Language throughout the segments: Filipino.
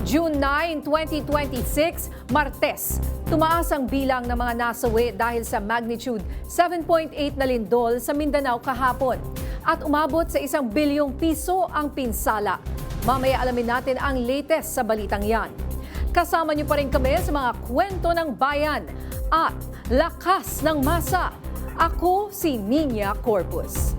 June 9, 2026, Martes, tumaas ang bilang ng mga nasawi dahil sa magnitude 7.8 na lindol sa Mindanao kahapon at umabot sa 1 bilyong piso ang pinsala. Mamaya alamin natin ang latest sa balitang yan. Kasama niyo pa rin kami sa mga kwento ng bayan at lakas ng masa. Ako si Nina Corpus.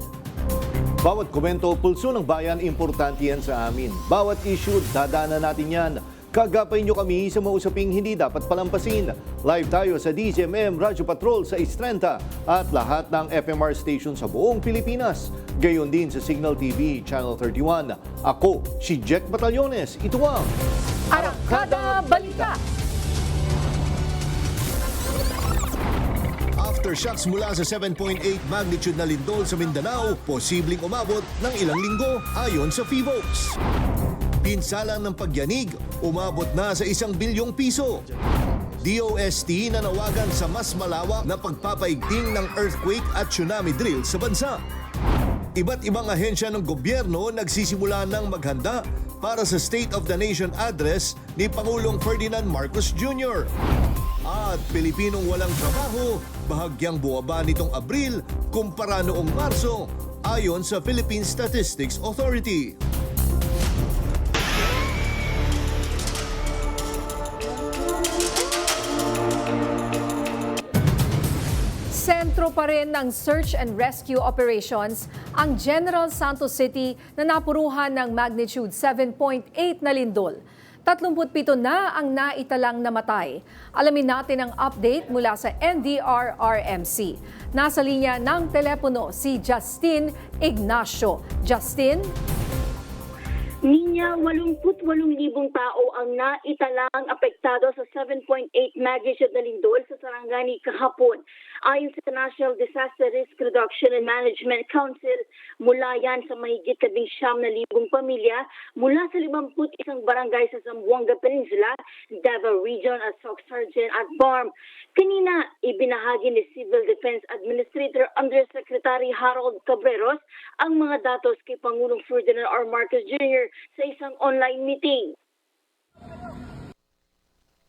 Bawat komento, pulso ng bayan, importante yan sa amin. Bawat issue, dadaanan natin yan. Kagapay nyo kami sa mga usaping hindi dapat palampasin. Live tayo sa DZMM Radyo Patrol sa Istrenta at lahat ng FMR station sa buong Pilipinas. Gayon din sa Signal TV Channel 31. Ako, si Jack Batallones. Ito ang Arangkada Balita. Aftershocks mula sa 7.8 magnitude na lindol sa Mindanao, posibleng umabot ng ilang linggo ayon sa PHIVOLCS. Pinsala ng pagyanig, umabot na sa 1 bilyong piso. DOST nanawagan sa mas malawak na pagpapaigting ng earthquake at tsunami drill sa bansa. Iba't ibang ahensya ng gobyerno nagsisimula ng maghanda para sa State of the Nation address ni Pangulong Ferdinand Marcos Jr. At Pilipinong walang trabaho, bahagyang buwaba nitong Abril kumpara noong Marso, ayon sa Philippine Statistics Authority. Sentro pa rin ng search and rescue operations ang General Santos City na napuruhan ng magnitude 7.8 na lindol. 37 na ang naitalang namatay. Alamin natin ang update mula sa NDRRMC. Nasa linya ng telepono si Justin Ignacio. Justin? Ninya, 88,000 tao ang naitalang apektado sa 7.8 magnitude na lindol sa Sarangani kahapon. Ayon sa National Disaster Risk Reduction and Management Council, mula yan sa mahigit 19,000 pamilya mula sa 51 barangay sa Zamboanga Peninsula, Davao Region at Soc-Sargent at Barm. Kanina, ibinahagi ni Civil Defense Administrator Undersecretary Harold Cabreros ang mga datos kay Pangulong Ferdinand R. Marcos Jr. sa isang online meeting.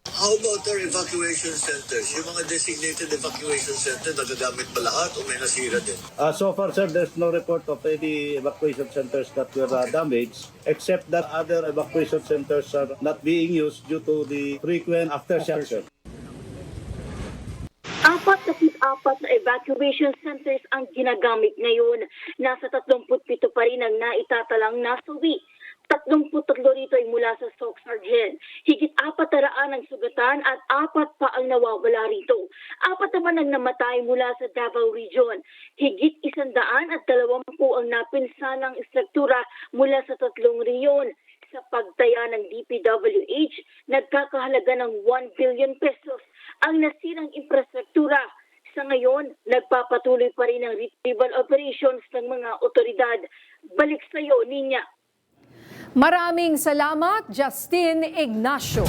How about our evacuation centers? Yung mga designated evacuation center, nagagamit ba lahat o may nasira din? So far, sir, there's no report of any evacuation centers that were damaged, except that other evacuation centers are not being used due to the frequent aftershocks, sir. 44 na evacuation centers ang ginagamit ngayon. Nasa 37 pa rin ang naitatalang nasawi. 33 rito ay mula sa Soc-Sargent. Higit 400 ang sugatan at 4 pa ang nawawala rito. 4 naman ang namatay mula sa Davao Region. Higit 120 ang napinsalang istruktura mula sa 3 reyon. Sa pagtaya ng DPWH, nagkakahalaga ng 1 billion pesos ang nasirang infrastruktura. Sa ngayon, nagpapatuloy pa rin ang retrieval operations ng mga otoridad. Balik sa iyo, Ninya. Maraming salamat, Justin Ignacio.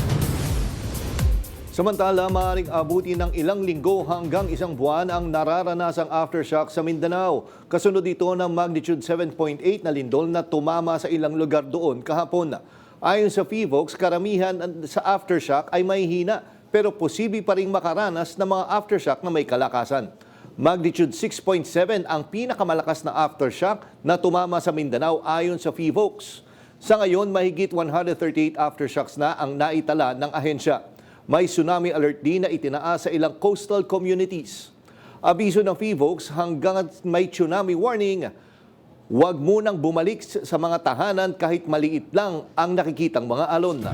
Samantala, maaaring abuti ng ilang linggo hanggang 1 buwan ang nararanasang aftershock sa Mindanao. Kasunod ito ng magnitude 7.8 na lindol na tumama sa ilang lugar doon kahapon. Ayon sa PHIVOLCS, karamihan sa aftershock ay may hina pero posible pa ring makaranas ng mga aftershock na may kalakasan. Magnitude 6.7 ang pinakamalakas na aftershock na tumama sa Mindanao ayon sa PHIVOLCS. Sa ngayon, mahigit 138 aftershocks na ang naitala ng ahensya. May tsunami alert din na itinaas sa ilang coastal communities. Abiso ng PHIVOLCS, hanggang may tsunami warning, huwag munang bumalik sa mga tahanan kahit maliit lang ang nakikitang mga alon.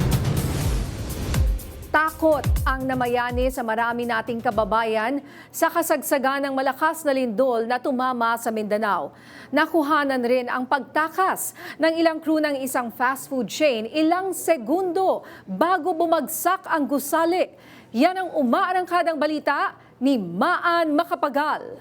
Takot ang namayani sa marami nating kababayan sa kasagsagan ng malakas na lindol na tumama sa Mindanao. Nakuhanan rin ang pagtakas ng ilang crew ng isang fast food chain ilang segundo bago bumagsak ang gusali. Yan ang umaarangkadang balita ni Maan Macapagal.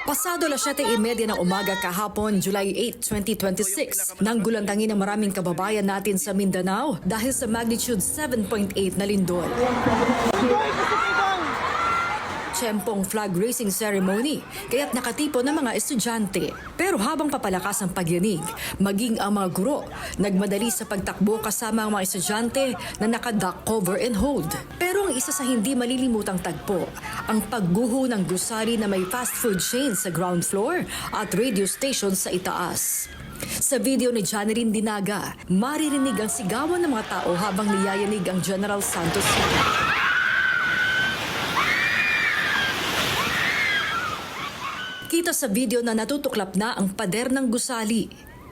Pasado alas 7:30 ng umaga kahapon, July 8, 2026, nang gulantangin ng maraming kababayan natin sa Mindanao dahil sa magnitude 7.8 na lindol. tsempong flag raising ceremony, kaya't nakatipo ng mga estudyante. Pero habang papalakas ang pagyanig, maging ang mga guro, nagmadali sa pagtakbo kasama ang mga estudyante na naka-duck cover and hold. Pero ang isa sa hindi malilimutang tagpo, ang pagguho ng gusali na may fast food chain sa ground floor at radio station sa itaas. Sa video ni Janeline Dinaga, maririnig ang sigawan ng mga tao habang niyayanig ang General Santos City. Kita sa video na natutuklap na ang pader ng gusali.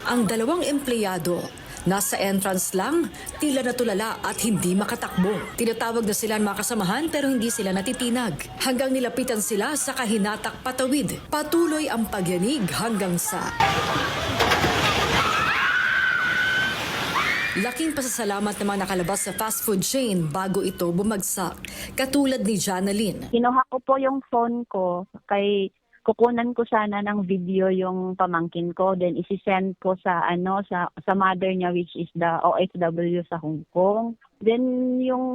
Ang dalawang empleyado, nasa entrance lang, tila natulala at hindi makatakbo. Tinatawag na sila ng mga kasamahan pero hindi sila natitinag. Hanggang nilapitan sila sa kahinatak patawid. Patuloy ang pagyanig hanggang sa... Laking pasasalamat ng mga nakalabas sa fast food chain bago ito bumagsak. Katulad ni Janeline. Kinuha ko po yung phone ko kay kukunan ko sana ng video yung pamangkin ko, then isi-send ko sa sa mother niya, which is the OFW sa Hong Kong. Then yung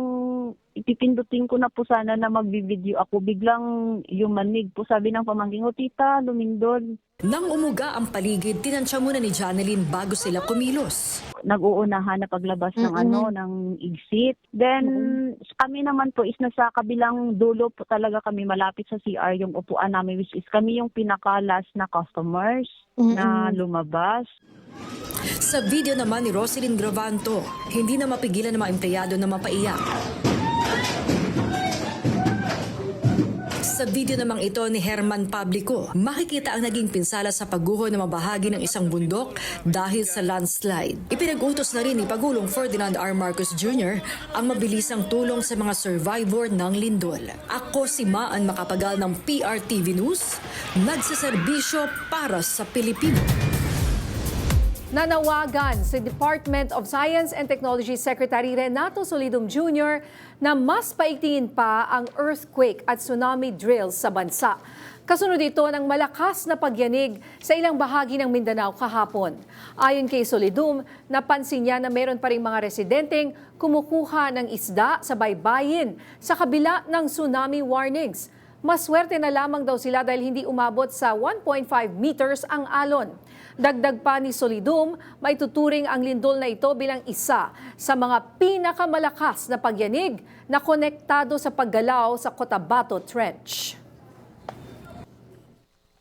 ipipindutin ko na po sana na magbi-video ako, biglang yung manig po, sabi ng pamangkin ko, "Tita, lumindol." Nang umuga ang paligid, tinansya muna ni Janeline bago sila kumilos. Nag-uunahan na paglabas ng ng exit. Then kami naman po is nasa kabilang dulo po talaga kami, malapit sa CR yung upuan namin, which is kami yung pinaka-last na customers na lumabas. Sa video naman ni Roselyn Gravanto, hindi na mapigilan ng mga empleyado na mapaiyak. Sa video namang ito ni Herman Pablico, makikita ang naging pinsala sa pagguho ng mabahagi ng isang bundok dahil sa landslide. Ipinag-utos na rin ni Pagulong Ferdinand R. Marcos Jr. ang mabilisang tulong sa mga survivor ng lindol. Ako si Maan Makapagal ng PRTV News, nagsaserbisyo para sa Pilipino. Nanawagan si Department of Science and Technology Secretary Renato Solidum Jr. na mas paigtingin pa ang earthquake at tsunami drills sa bansa. Kasunod ito ng malakas na pagyanig sa ilang bahagi ng Mindanao kahapon. Ayon kay Solidum, napansin niya na meron pa ring mga residenteng kumukuha ng isda sa baybayin sa kabila ng tsunami warnings. Maswerte na lamang daw sila dahil hindi umabot sa 1.5 meters ang alon. Dagdag pa ni Solidum, may tuturing ang lindol na ito bilang isa sa mga pinakamalakas na pagyanig na konektado sa paggalaw sa Cotabato Trench.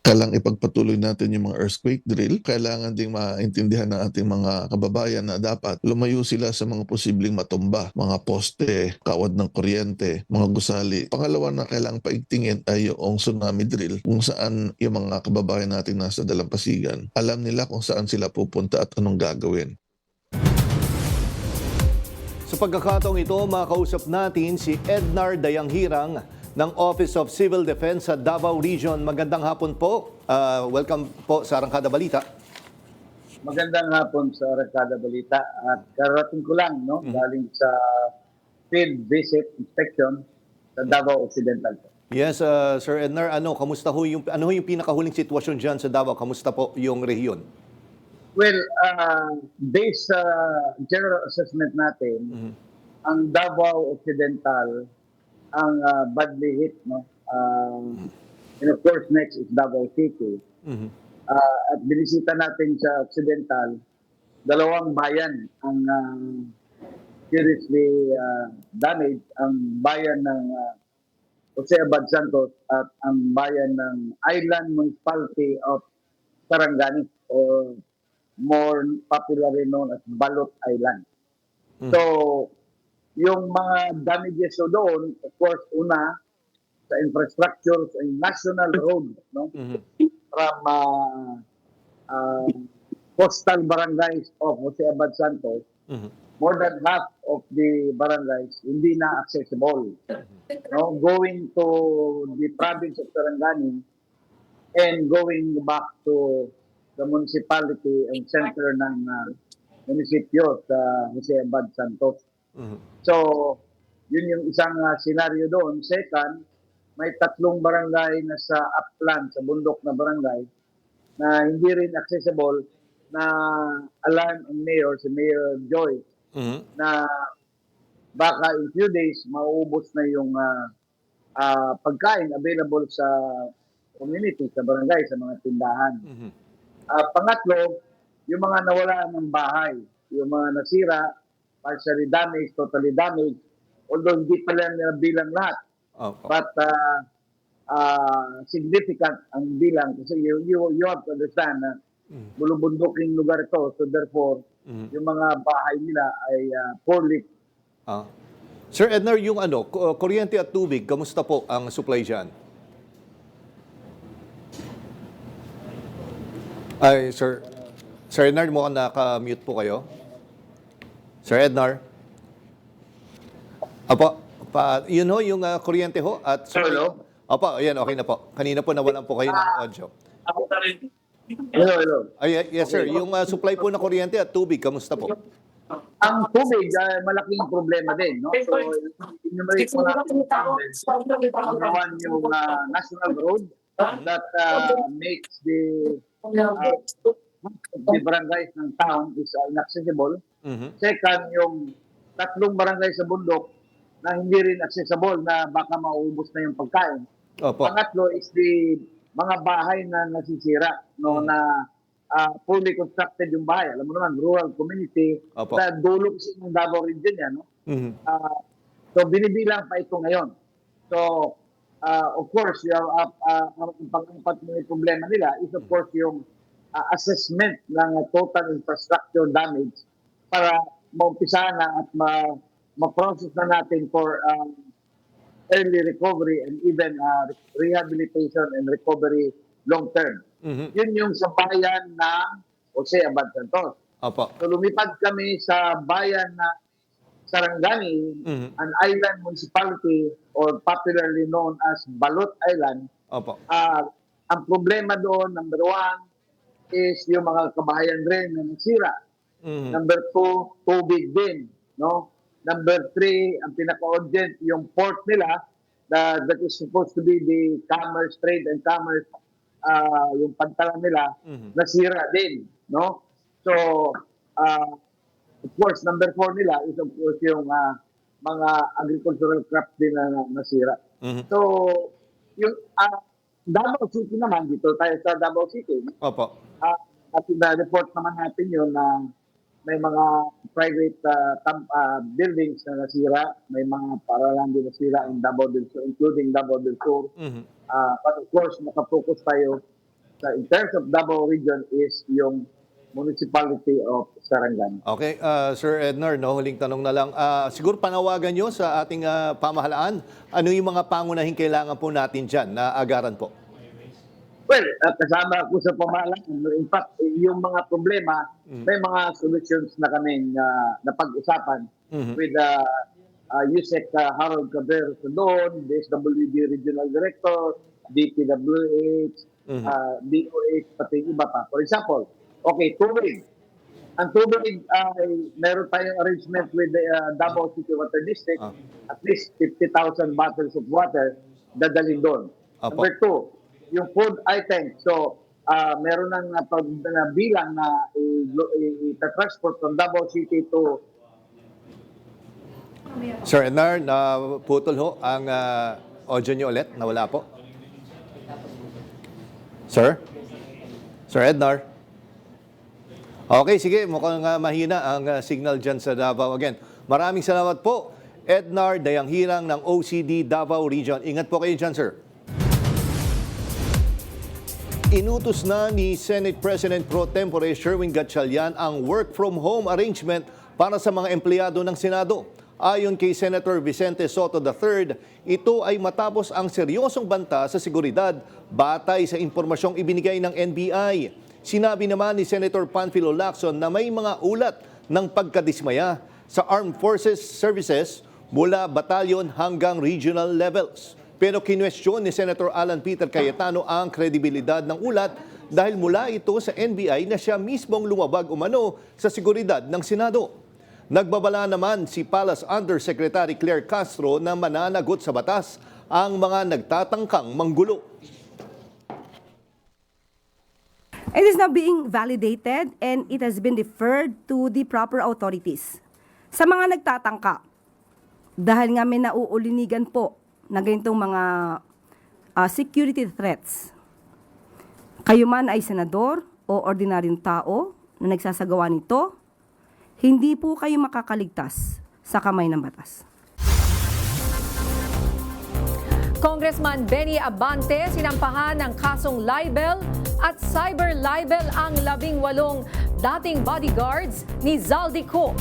Kailangang ipagpatuloy natin yung mga earthquake drill. Kailangan ding maintindihan ng ating mga kababayan na dapat lumayo sila sa mga posibleng matumba, mga poste, kawad ng kuryente, mga gusali. Pangalawa na kailangang paigtingin ay yung tsunami drill, kung saan yung mga kababayan natin nasa dalampasigan, alam nila kung saan sila pupunta at anong gagawin. Sa pagkakataong ito, makausap natin si Ednar Dayanghirang ng Office of Civil Defense sa Davao Region. Magandang hapon po. Welcome po sa Arangkada Balita. Magandang hapon sa Arangkada Balita. At karating ko lang, galing sa field visit inspection sa Davao Occidental. Yes, Sir Ednar, kamusta ho yung pinakahuling sitwasyon diyan sa Davao? Kamusta po yung rehiyon? Well, based sa general assessment natin, ang Davao Occidental ang badly hit, and of course next is Davao City. At binisita natin sa Occidental, dalawang bayan ang seriously damaged, ang bayan ng Jose Abad Santos at ang bayan ng Island Municipality of Sarangani, or more popularly known as Balot Island. So, yung mga damages doon, of course, una, sa infrastructure, sa national road, from coastal barangays of Jose Abad Santos, more than half of the barangays hindi na accessible. Going to the province of Sarangani and going back to the municipality and center ng munisipyo sa Jose Abad Santos. So, yun yung isang senaryo doon. Second, may 3 barangay na sa upland, sa bundok na barangay, na hindi rin accessible, na alarm ang mayor, si Mayor Joy, na baka in few days, mauubos na yung pagkain available sa community, sa barangay, sa mga tindahan. Pangatlo, yung mga nawala ng bahay, yung mga nasira, partially damaged, totally damaged, although hindi pala nila bilang lahat, Opo. but significant ang bilang kasi you have to understand na bulubunduking lugar ito, so therefore, yung mga bahay nila ay poorly. Ah. Sir Ednar, yung kuryente at tubig, kamusta po ang supply dyan? Ay, Sir Ednar, mukhang naka-mute po kayo. Sir Ednar? Apo, yun ho, yung kuryente ho at Hello? Opo, ayan, okay na po. Kanina po nawalan po kayo ng audio. Hello. Ay, yes sir, yung supply po ng kuryente at tubig, kamusta po? Ang tubig, malaking problema din. No? So, enumerate ko natin yung problems. Number one, yung national road that makes the barangays ng town is inaccessible. Second, yung 3 barangay sa bundok na hindi rin accessible na baka mauubos na yung pagkain. Opo. Pangatlo is the mga bahay na nasisira, no, na fully constructed yung bahay. Alam mo naman, rural community, Opo. sa dulo kasi ng Davao region yan. No? So, binibilang pa ito ngayon. So, of course, ang pang-apat na problema nila is of course yung assessment ng total infrastructure damage para maumpisa na at ma-process na natin for early recovery and even rehabilitation and recovery long term. Yun yung sa bayan ng Jose Abad Santos. Opo. So lumipad kami sa bayan na Sarangani, an island municipality or popularly known as Balot Island. Opo. Ang problema doon, number one, is yung mga kabahayan rin na nasira. Number two, tubig din. No? Number three, ang pinaka-urgent, yung port nila, that is supposed to be the commerce, trade and commerce, yung pantalan nila, nasira din. No? So, of course, number four nila is of course yung mga agricultural crops din na nasira. So, yung Davao City naman, dito tayo sa Davao City. Opo. At na-report naman natin yun na may mga private buildings na nasira, may mga paralan din nasira in Davao del Sur, including Davao del Sur. But of course, nakafocus tayo in terms of Davao region is yung municipality of Sarangani. Okay, Sir Ednar, no, huling tanong na lang. Siguro panawagan nyo sa ating pamahalaan, ano yung mga pangunahing kailangan po natin dyan na agaran po? Well, kasama ako sa pamahalaan. In fact, yung mga problema, may mga solutions na kami napag-usapan with USEC Harold Cabrera Sodon, DSWD Regional Director, DPWH, DOH, pati iba pa. For example, okay, tubig. Ang tubig ay meron tayong arrangement with the Davao City Water District. At least 50,000 bottles of water dadalhin doon. Apo. Number two, yung food items. So, meron ng bilang na i-transport from Davao City to... Sir Ednar, naputol ho ang audio nyo ulit. Nawala po. Sir? Sir Ednar? Okay, sige. Mukhang mahina ang signal dyan sa Davao. Again, maraming salamat po. Ednar Dayanghirang ng OCD Davao Region. Ingat po kayo dyan, sir. Inutos na ni Senate President Pro Tempore Sherwin Gatchalian ang work-from-home arrangement para sa mga empleyado ng Senado. Ayon kay Senator Vicente Soto III, ito ay matapos ang seryosong banta sa seguridad batay sa impormasyong ibinigay ng NBI. Sinabi naman ni Senator Panfilo Lacson na may mga ulat ng pagkadismaya sa Armed Forces Services mula batalyon hanggang regional levels. Pero kinwestiyon ni Senator Alan Peter Cayetano ang kredibilidad ng ulat dahil mula ito sa NBI na siya mismong lumabag umano sa seguridad ng Senado. Nagbabala naman si Palace Undersecretary Claire Castro na mananagot sa batas ang mga nagtatangkang manggulo. It is now being validated and it has been deferred to the proper authorities. Sa mga nagtatangka, dahil nga may nauulinigan po na ganitong mga security threats, kayo man ay senador o ordinaryong tao na nagsasagawa nito, hindi po kayo makakaligtas sa kamay ng batas. Congressman Benny Abante sinampahan ng kasong libel at cyber libel ang 18 dating bodyguards ni Zaldico.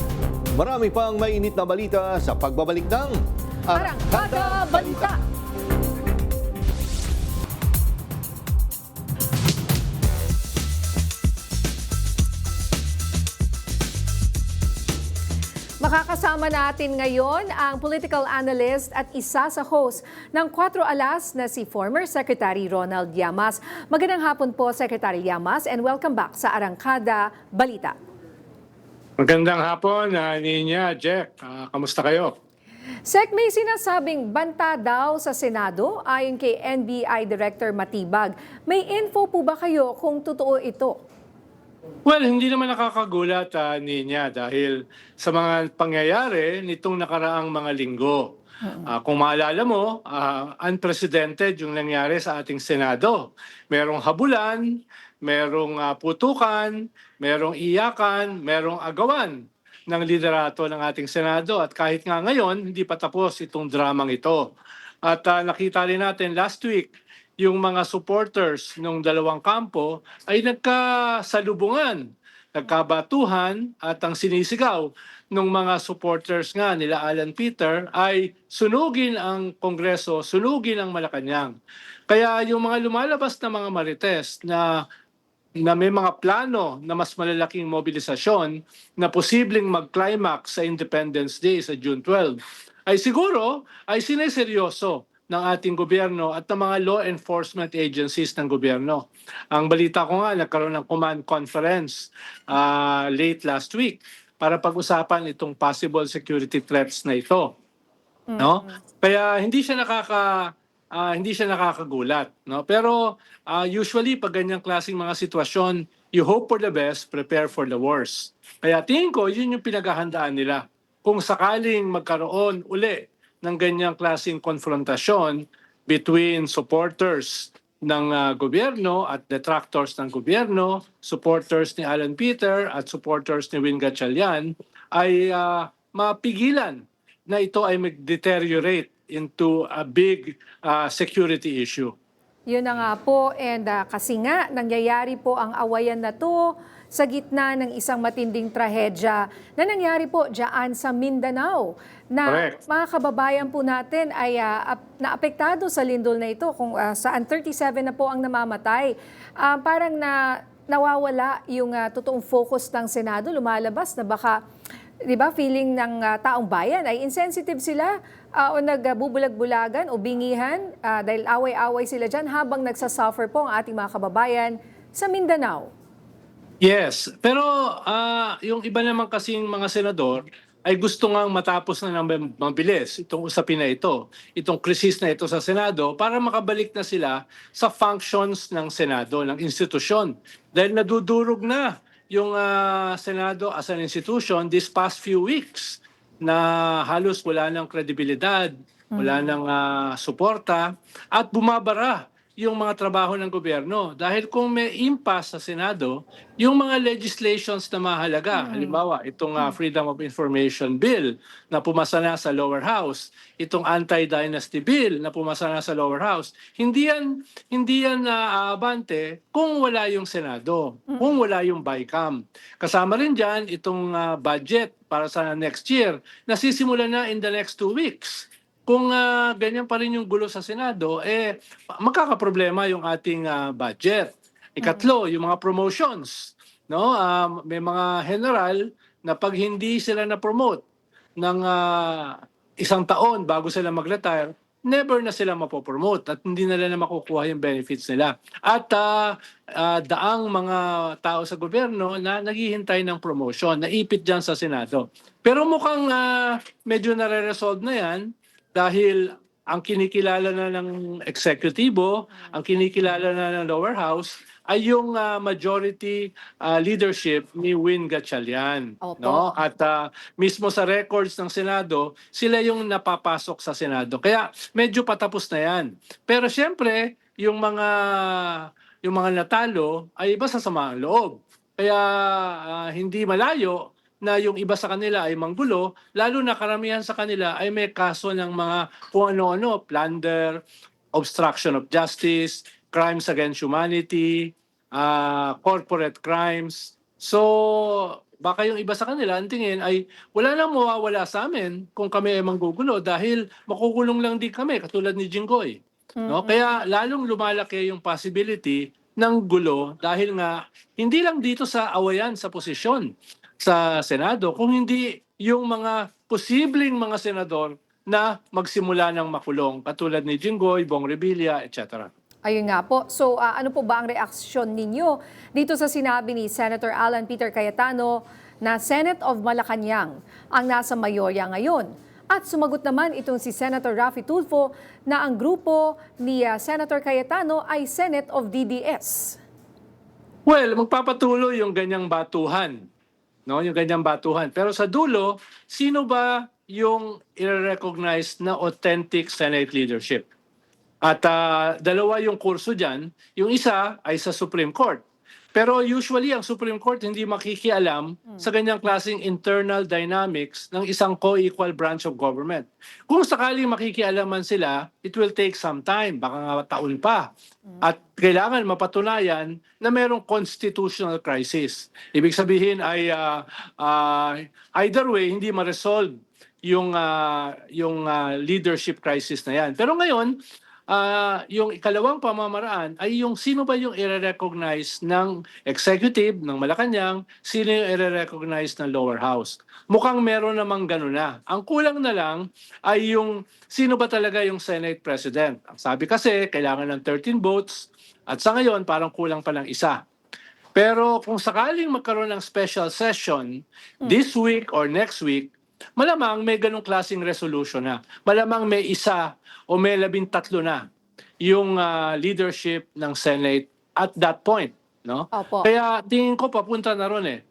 Marami pang mainit na balita sa pagbabalik ng Arangkada Balita. Makakasama natin ngayon ang political analyst at isa sa host ng 4 Alas na si former Secretary Ronald Llamas. Magandang hapon po, Secretary Llamas, and welcome back sa Arangkada Balita. Magandang hapon, Ninya, Jack. Kamusta kayo? Sec, may sinasabing banta daw sa Senado ayon kay NBI Director Matibag. May info po ba kayo kung totoo ito? Well, hindi naman nakakagulat, Ninya, dahil sa mga pangyayari nitong nakaraang mga linggo. Kung maalala mo, unprecedented yung nangyari sa ating Senado. Merong habulan, merong putukan, merong iyakan, merong agawan ng liderato ng ating Senado. At kahit nga ngayon, hindi pa tapos itong dramang ito. At nakita rin natin last week, yung mga supporters ng dalawang kampo ay nagkasalubungan, nagkabatuhan, at ang sinisigaw ng mga supporters nga nila Alan Peter ay sunugin ang Kongreso, sunugin ang Malacanang. Kaya yung mga lumalabas na mga marites na may mga plano na mas malalaking mobilisasyon na posibleng mag-climax sa Independence Day sa June 12 ay siguro ay sineseryoso ng ating gobyerno at ng mga law enforcement agencies ng gobyerno. Ang balita ko nga, nagkaroon ng command conference late last week para pag-usapan itong possible security threats na ito. No? Kaya hindi siya nakakagulat, no? Pero usually pag ganyang klaseng mga sitwasyon, you hope for the best, prepare for the worst. Kaya tingin ko yun yung pinaghahandaan nila. Kung sakaling magkaroon uli ng ganyang klaseng konfrontasyon between supporters ng gobyerno at detractors ng gobyerno, supporters ni Alan Peter at supporters ni Win Gatchalian, ay mapigilan na ito ay mag-deteriorate into a big security issue. Yun na nga po, and kasi nga nangyayari po ang awayan na to sa gitna ng isang matinding trahedya na nangyari po dyan sa Mindanao na Correct. mga kababayan po natin ay naapektado sa lindol na ito kung saan 37 na po ang namamatay. Parang nawawala yung totoong focus ng Senado, lumalabas na baka, di ba, feeling ng taong bayan ay insensitive sila o nagbubulag-bulagan o bingihan dahil away-away sila dyan habang nagsasuffer po ang ating mga kababayan sa Mindanao. Yes, pero yung iba naman kasing mga senador ay gusto ngang matapos na ng mabilis itong usapin na ito, itong krisis na ito sa Senado para makabalik na sila sa functions ng Senado, ng institusyon. Dahil nadudurog na yung Senado as an institution this past few weeks na halos wala ng kredibilidad, wala ng suporta at bumabara yung mga trabaho ng gobyerno. Dahil kung may impasse sa Senado, yung mga legislations na mahalaga, halimbawa itong Freedom of Information Bill na pumasa na sa lower house, itong Anti-Dynasty Bill na pumasa na sa lower house, hindi yan aabante kung wala yung Senado, kung wala yung BICAM. Kasama rin dyan itong budget para sa next year na sisimula na in the next 2 weeks. Kung ganyan pa rin yung gulo sa Senado, magkakaproblema yung ating budget. Ikatlo, yung mga promotions. No? May mga general na pag hindi sila na-promote ng isang taon bago sila mag-retire, never na sila mapopromote at hindi nila na makukuha yung benefits nila. At daang mga tao sa gobyerno na naghihintay ng promotion, naipit dyan sa Senado. Pero mukhang medyo nare-resolve na yan dahil ang kinikilala na ng eksekutibo, ang kinikilala na ng lower house ay yung majority leadership ni Win Gatchalian, Opo. no? At mismo sa records ng Senado, sila yung napapasok sa Senado. Kaya medyo patapos na 'yan. Pero siyempre, yung mga natalo ay iba sa sama ang loob. Kaya hindi malayo na yung iba sa kanila ay manggulo, lalo na karamihan sa kanila ay may kaso ng mga kung ano-ano, plunder, obstruction of justice, crimes against humanity, corporate crimes. So, baka yung iba sa kanila, ang tingin ay wala nang mawawala sa amin kung kami ay manggugulo dahil makukulong lang din kami, katulad ni Jinggoy. No? Kaya lalong lumalaki yung possibility ng gulo dahil nga hindi lang dito sa awayan sa posisyon sa Senado, kung hindi yung mga posibleng mga senador na magsimula ng makulong, katulad ni Jinggoy, Bong Revilla, etc. Ayun nga po. So ano po ba ang reaksyon ninyo dito sa sinabi ni Senator Alan Peter Cayetano na Senate of Malacanang ang nasa mayorya ngayon? At sumagot naman itong si Senator Raffy Tulfo na ang grupo ni Senator Cayetano ay Senate of DDS. Well, magpapatuloy yung ganyang batuhan. No, yung ganyang batuhan. Pero sa dulo, sino ba yung i-recognize na authentic Senate leadership? At dalawa yung kurso dyan. Yung isa ay sa Supreme Court. Pero usually, ang Supreme Court hindi makikialam sa ganyang klaseng internal dynamics ng isang co-equal branch of government. Kung sakaling makikialaman sila, it will take some time, baka nga taon pa. At kailangan mapatunayan na mayroong constitutional crisis. Ibig sabihin ay either way, hindi ma-resolve yung leadership crisis na yan. Pero ngayon, yung ikalawang pamamaraan ay yung sino ba yung i-recognize ng executive ng Malacanang, sino yung i-recognize ng lower house. Mukhang meron namang gano'n na. Ang kulang na lang ay yung sino ba talaga yung Senate President. Ang sabi kasi, kailangan ng 13 votes at sa ngayon parang kulang pa ng isa. Pero kung sakaling magkaroon ng special session this week or next week, malamang may ganong klaseng resolution na. Malamang may isa o may 13 na yung leadership ng Senate at that point. No? Opo. Kaya tingin ko papunta na ron eh.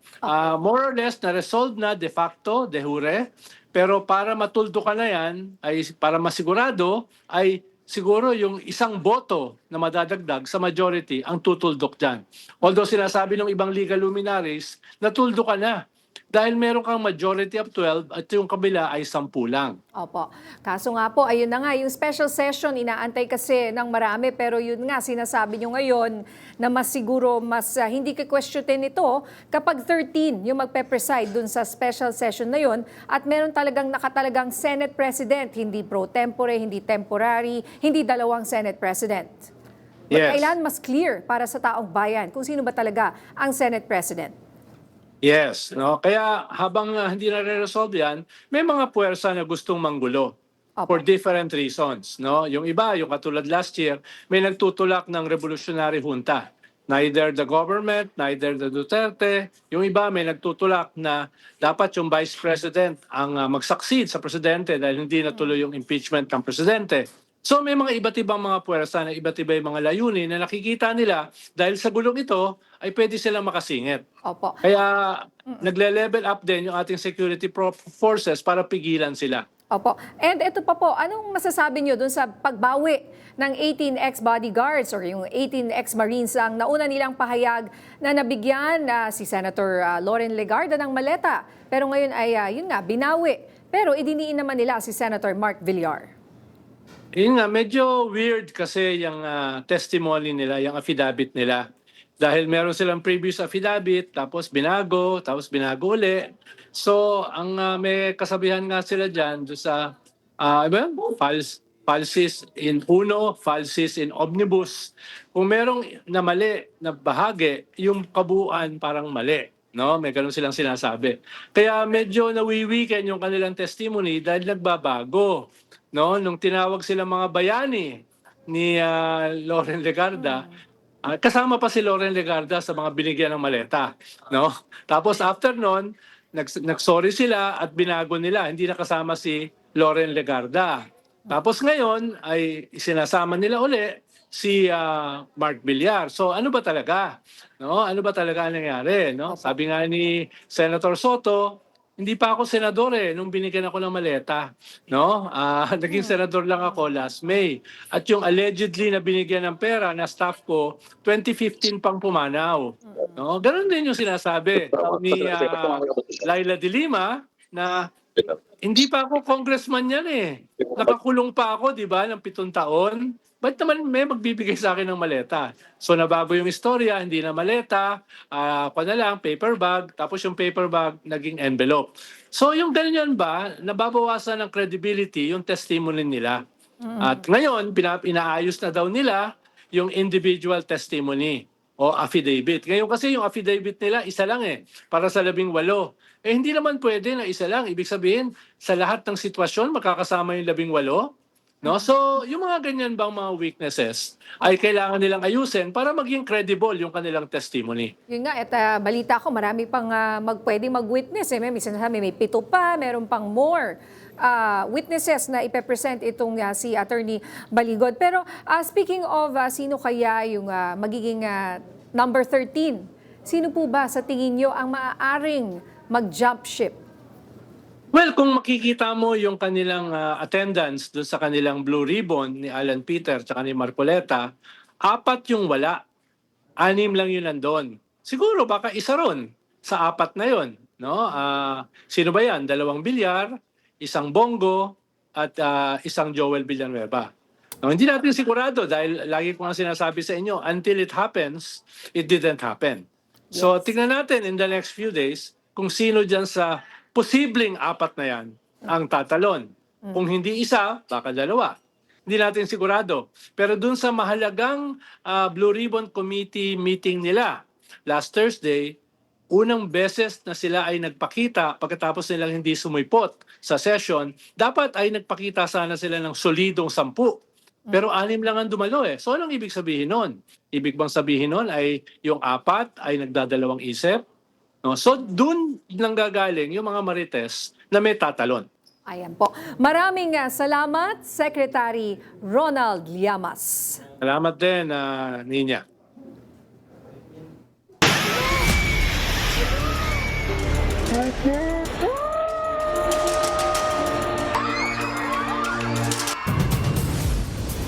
More or less na-resolve na de facto, de jure, pero para matuldo ka na yan, ay para masigurado, ay siguro yung isang boto na madadagdag sa majority ang tutuldok dyan. Although sinasabi ng ibang legal luminaries, natuldo ka na. Dahil meron kang majority of 12 at yung kabila ay 10 lang. Opo. Kaso nga po, ayun na nga, yung special session, inaantay kasi ng marami, pero yun nga, sinasabi nyo ngayon na mas siguro, mas hindi ka-questionin ito kapag 13 yung magpe-preside dun sa special session na yun at meron talagang nakatalagang Senate President, hindi pro tempore, hindi temporary, hindi dalawang Senate President. Yes. Kailan mas clear para sa taong bayan kung sino ba talaga ang Senate President? Yes, no. Kaya habang hindi na re-resolve 'yan, may mga puwersa na gustong manggulo for different reasons, no. Yung iba, yung katulad last year, may nagtutulak ng revolutionary junta. Neither the government, neither the Duterte. Yung iba may nagtutulak na dapat yung vice president ang mag-succeed sa presidente dahil hindi natuloy yung impeachment ng presidente. So may mga iba't ibang mga puwersa na iba't iba yung mga layunin na nakikita nila dahil sa gulong ito ay pwede silang makasingit. Opo. Kaya nagle-level up din yung ating security forces para pigilan sila. Opo. And ito pa po, anong masasabi nyo dun sa pagbawi ng 18 ex-bodyguards or yung 18 ex-marines ang nauna nilang pahayag na nabigyan si Senator Loren Legarda ng maleta. Pero ngayon ay, yun nga, binawi. Pero idiniin naman nila si Senator Mark Villar. Yun nga, medyo weird kasi yung testimony nila, yung affidavit nila. Dahil meron silang previous affidavit, tapos binago uli. So, ang may kasabihan nga sila dyan sa falsis in uno, falsis in omnibus. Kung merong na mali na bahagi, yung kabuuan parang mali. No, may ganun silang sinasabi. Kaya medyo nawiwiken yung kanilang testimony dahil nagbabago. No, nung tinawag sila mga bayani ni Loren Legarda, kasama pa si Loren Legarda sa mga binigyan ng maleta, no? Tapos after noon, nagsorry sila at binago nila, hindi na kasama si Loren Legarda. Tapos ngayon ay sinasama nila uli si Mark Villar. So ano ba talaga? No? Ano ba talaga ang nangyari, no? Sabi nga ni Senator Soto, hindi pa ako senador nung binigyan ako ng maleta, no? Naging senador lang ako last May. At yung allegedly na binigyan ng pera na staff ko, 2015 pang pumanaw. No? Ganun din yung sinasabi ni Laila de Lima na hindi pa ako congressman yan Nakakulong pa ako, di ba, ng 7 taon. Ba't naman may magbibigay sa akin ng maleta? So nabago yung istorya, hindi na maleta, na lang, paper bag, tapos yung paper bag naging envelope. So yung ganyan ba, nababawasan ng credibility yung testimony nila. At ngayon, inaayos na daw nila yung individual testimony o affidavit. Ngayon kasi yung affidavit nila, isa lang para sa 18. Hindi naman pwede na isa lang. Ibig sabihin, sa lahat ng sitwasyon, makakasama yung 18. No? So, yung mga ganyan bang mga weaknesses ay kailangan nilang ayusin para maging credible yung kanilang testimony. Yun nga, balita ko, marami pang pwedeng mag-witness. May sinasabi, may 7 pa, meron pang more witnesses na ipepresent itong si Attorney Baligod. Pero speaking of sino kaya yung magiging number 13, sino po ba sa tingin nyo ang maaaring mag-jump ship? Well, kung makikita mo yung kanilang attendance doon sa kanilang Blue Ribbon ni Alan Peter at ni Marcoleta, 4 yung wala. 6 lang yun nandun. Siguro baka isa ron sa 4 na yun. No? Sino ba yan? 2 Villar, 1 Bongo, at 1 Joel Villanueva. No, hindi natin sigurado dahil lagi ko nga sinasabi sa inyo, until it happens, it didn't happen. So tingnan natin in the next few days kung sino dyan sa posibleng 4 na yan ang tatalon. Kung hindi isa, baka 2. Hindi natin sigurado. Pero dun sa mahalagang Blue Ribbon Committee meeting nila last Thursday, unang beses na sila ay nagpakita pagkatapos nilang hindi sumipot sa session, dapat ay nagpakita sana sila ng solidong 10. Pero 6 lang ang dumalo So anong ibig sabihin nun? Ibig bang sabihin nun ay yung 4 ay nagdadalawang isip? No? So dun lang gagaling yung mga marites na may tatalon. Ayan po. Maraming salamat, Secretary Ronald Llamas. Salamat din, Ninya.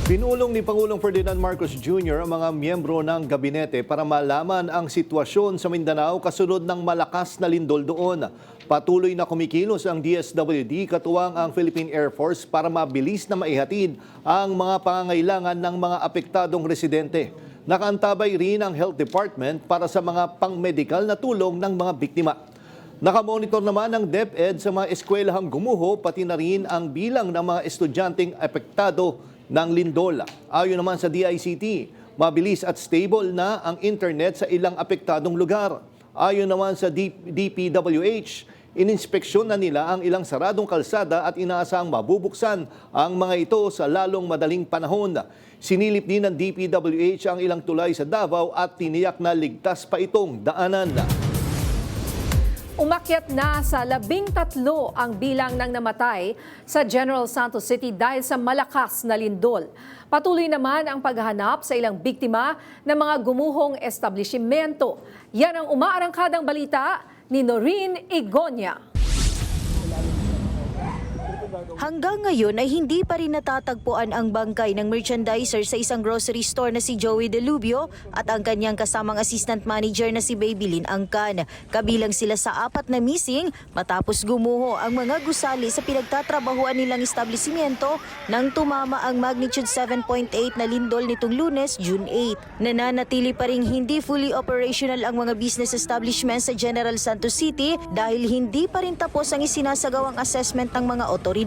Pinulong ni Pangulong Ferdinand Marcos Jr. ang mga miyembro ng gabinete para malaman ang sitwasyon sa Mindanao kasunod ng malakas na lindol doon. Patuloy na kumikilos ang DSWD katuwang ang Philippine Air Force para mabilis na maihatid ang mga pangangailangan ng mga apektadong residente. Nakaantabay rin ang Health Department para sa mga pang-medical na tulong ng mga biktima. Nakamonitor naman ang DepEd sa mga eskwelahang gumuho pati na rin ang bilang ng mga estudyanteng apektado ng lindol. Ayon naman sa DICT, mabilis at stable na ang internet sa ilang apektadong lugar. Ayon naman sa DPWH, ininspeksyon na nila ang ilang saradong kalsada at inaasahang mabubuksan ang mga ito sa lalong madaling panahon. Sinilip din ng DPWH ang ilang tulay sa Davao at tiniyak na ligtas pa itong daanan. Umakyat na sa 13 ang bilang ng namatay sa General Santos City dahil sa malakas na lindol. Patuloy naman ang paghahanap sa ilang biktima ng mga gumuhong establishmento. Yan ang umaarangkadang balita ni Noreen Igonia. Hanggang ngayon ay hindi pa rin natatagpuan ang bangkay ng merchandiser sa isang grocery store na si Joey Delubio at ang kanyang kasamang assistant manager na si Babylin Angkan. Kabilang sila sa 4 na missing matapos gumuho ang mga gusali sa pinagtatrabahuan nilang establishmento nang tumama ang magnitude 7.8 na lindol nitong Lunes, June 8. Nananatili pa rin hindi fully operational ang mga business establishments sa General Santos City dahil hindi pa rin tapos ang isinasagawang assessment ng mga otoridad.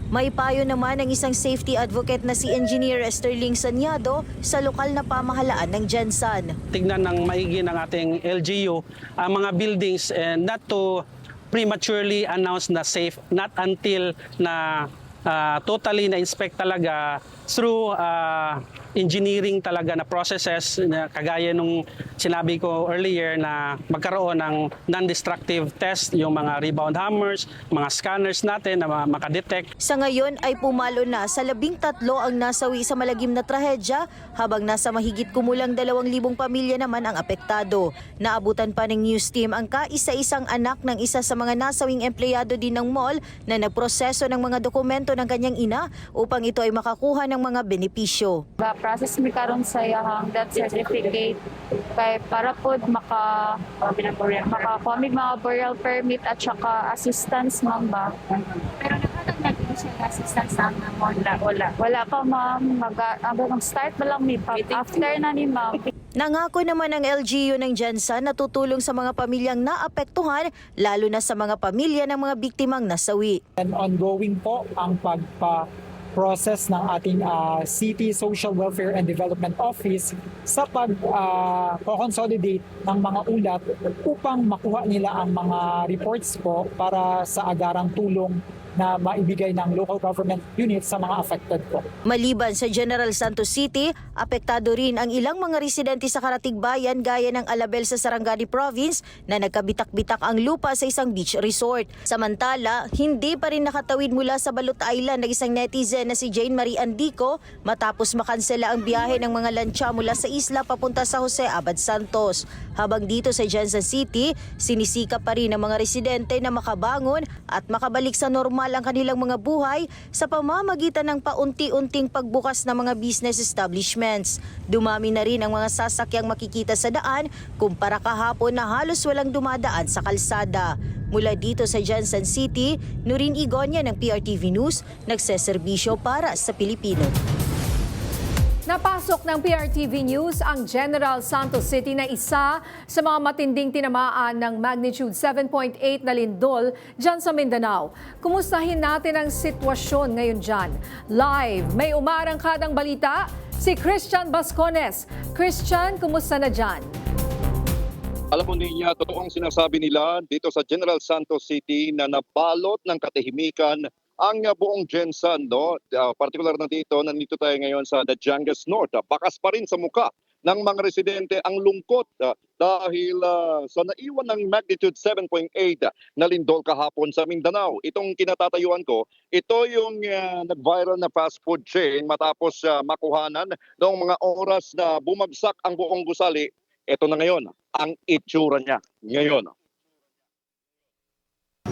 May payo naman ang isang safety advocate na si Engineer Esterling Sanyado sa lokal na pamahalaan ng Jensan. Tignan ng maigi ng ating LGU ang mga buildings and not to prematurely announce na safe, not until na totally na-inspect talaga through engineering talaga na processes na kagaya nung sinabi ko earlier na magkaroon ng non-destructive test, yung mga rebound hammers, mga scanners natin na makadetect. Sa ngayon ay pumalo na sa 13 ang nasawi sa malagim na trahedya, habang nasa mahigit kumulang 2,000 pamilya naman ang apektado. Naabutan pa ng news team ang kaisa-isang anak ng isa sa mga nasawing empleyado din ng mall na nagproseso ng mga dokumento ng kanyang ina upang ito ay makakuha ng mga benepisyo. Process mi karon sa iyang death certificate kay para pod makakuha mi mga burial permit at saka assistance ma'am ba. Pero nakatag na siya assistance sa wala pa ma'am, mag-start pa lang mi after na ni ma'am. Nangako naman ang LGU ng Jensen na tutulong sa mga pamilyang naapektuhan, lalo na sa mga pamilya ng mga biktimang nasawi. And ongoing po ang pagpa-process ng ating City Social Welfare and Development Office sa pag-consolidate ng mga ulat upang makuha nila ang mga reports po para sa agarang tulong na maibigay ng local government units sa mga affected po. Maliban sa General Santos City, apektado rin ang ilang mga residente sa Karatig Bayan gaya ng Alabel sa Sarangani Province na nagkabitak-bitak ang lupa sa isang beach resort. Samantala, hindi pa rin nakatawid mula sa Balut Island ng isang netizen na si Jane Marie Andico matapos makansela ang biyahe ng mga lancha mula sa isla papunta sa Jose Abad Santos. Habang dito sa Jensen City, sinisikap pa rin ng mga residente na makabangon at makabalik sa normal ang kanilang mga buhay sa pamamagitan ng paunti-unting pagbukas ng mga business establishments. Dumami na rin ang mga sasakyang makikita sa daan kumpara kahapon na halos walang dumadaan sa kalsada. Mula dito sa Jensen City, Nurin Igonya ng PRTV News, nagseserbisyo para sa Pilipino. Napasok ng PRTV News ang General Santos City na isa sa mga matinding tinamaan ng magnitude 7.8 na lindol dyan sa Mindanao. Kumustahin natin ang sitwasyon ngayon dyan. Live, may umarangkadang balita, si Christian Bascones. Christian, kumusta na dyan? Alam mo niya, totoong sinasabi nila dito sa General Santos City na nabalot ng katahimikan ang buong Jensen, no? Partikular na dito, nandito tayo ngayon sa Dajangas North. Bakas pa rin sa muka ng mga residente ang lungkot dahil sa naiwan ng magnitude 7.8 na lindol kahapon sa Mindanao. Itong kinatatayuan ko, ito yung nag-viral na fast food chain matapos makuhanan noong mga oras na bumagsak ang buong gusali. Ito na ngayon, ang itsura niya ngayon.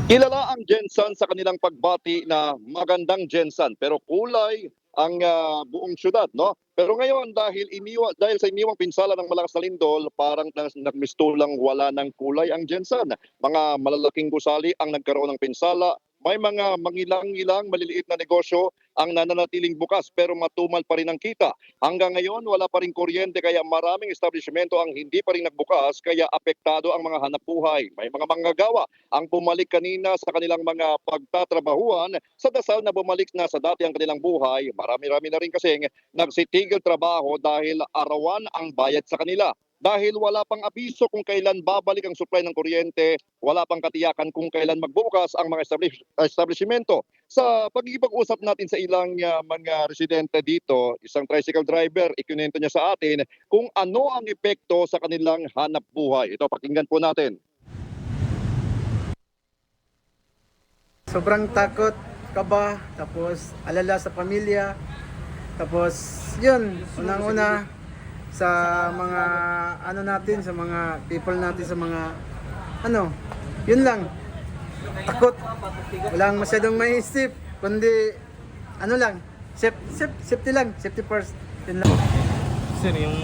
Kilala ang Jensen sa kanilang pagbati na magandang Jensen pero kulay ang buong syudad, no? Pero ngayon dahil sa iniwang pinsala ng malakas na lindol, parang nagmistulang wala ng kulay ang Jensen. Mga malalaking gusali ang nagkaroon ng pinsala. May mga mangilang-ilang maliliit na negosyo ang nananatiling bukas pero matumal pa rin ang kita. Hanggang ngayon wala pa rin kuryente kaya maraming establishmento ang hindi pa rin nagbukas kaya apektado ang mga hanapbuhay. May mga manggagawa ang bumalik kanina sa kanilang mga pagtatrabahuan sa dasal na bumalik na sa dati ang kanilang buhay. Marami-rami na rin kasing nagsitigil trabaho dahil arawan ang bayad sa kanila. Dahil wala pang abiso kung kailan babalik ang supply ng kuryente, wala pang katiyakan kung kailan magbukas ang mga establishmento. Sa pag-ipag-usap natin sa ilang mga residente dito, isang tricycle driver, ikinento niya sa atin kung ano ang epekto sa kanilang hanap buhay. Ito, pakinggan po natin. Sobrang takot, kaba, tapos alala sa pamilya, tapos yun, unang-una, sa mga natin, sa mga people natin, sa mga yun lang, takot, walang masyadong maisip, kundi lang, safety lang, safety first, yun lang. Sir, yung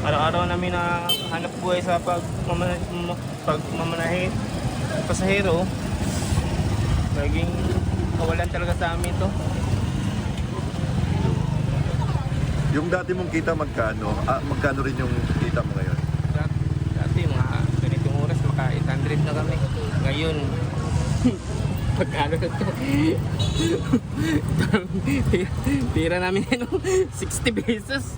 araw-araw namin na hanap buhay sa pagmamanahe pasahero, maging kawalan talaga sa amin to. Yung dati mong kita magkano? Magkano rin yung kita mo ngayon? Dati mga ganitong oras maka 800 na kami. Ngayon, magkano na to? Tira namin 60 pesos.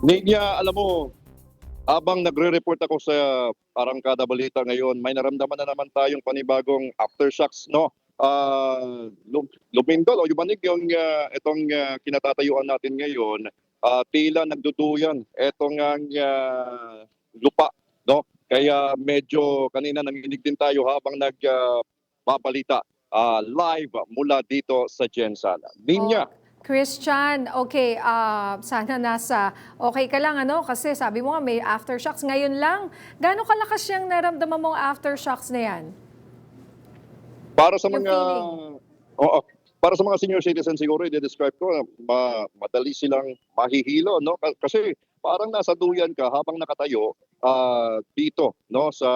Ninya, alam mo, habang nagre-report ako sa Arangkada Balita ngayon, may naramdaman na naman tayong panibagong aftershocks, no? lumindol o yumanig yung itong kinatatayuan natin ngayon, tila nagduduyan itong lupa, no? Kaya medyo kanina nanginig din tayo habang nagbabalita live mula dito sa Jensan. Ninya. Christian, okay, sana nasa okay ka lang, ano? Kasi sabi mo nga may aftershocks ngayon lang. Gaano kalakas yung naramdaman mong aftershocks na yan? Para sa Yung mga feeling. para sa mga senior citizens siguro i-describe ko madali silang mahihilo, no? Kasi parang nasa duyan ka habang nakatayo dito, no, sa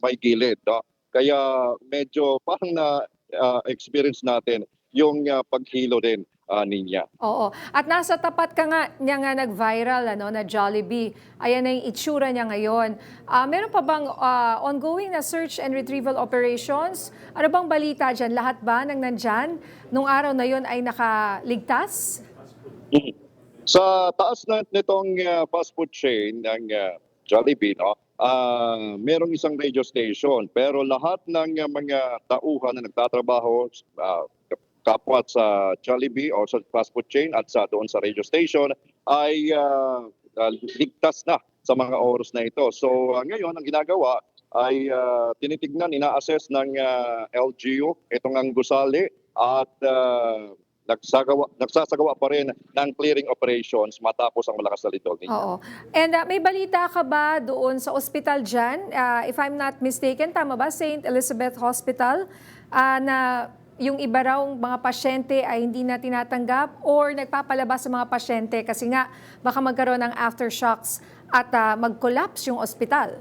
may gilid, no? Kaya medyo parang na experience natin yung paghilo din niya. Oo. At nasa tapat ka nga niya nga nag-viral na Jollibee. Ayan na yung itsura niya ngayon. Meron pa bang ongoing na search and retrieval operations? Ano bang balita dyan? Lahat ba ng nandyan nung araw na yun ay nakaligtas? Sa taas nitong fast food chain ng Jollibee, no, merong isang radio station pero lahat ng mga tauhan na nagtatrabaho kapwa sa Jollibee o sa fast food chain at doon sa radio station ay ligtas na sa mga oras na ito. So ngayon ang ginagawa ay tinitignan, ina-assess ng LGU itong ang gusali at nagsasagawa pa rin ng clearing operations matapos ang malakas na lindol. Oo. And may balita ka ba doon sa ospital dyan? If I'm not mistaken, tama ba? St. Elizabeth Hospital na yung iba raw mga pasyente ay hindi na tinatanggap or nagpapalabas sa mga pasyente kasi nga baka magkaroon ng aftershocks at mag-collapse yung ospital.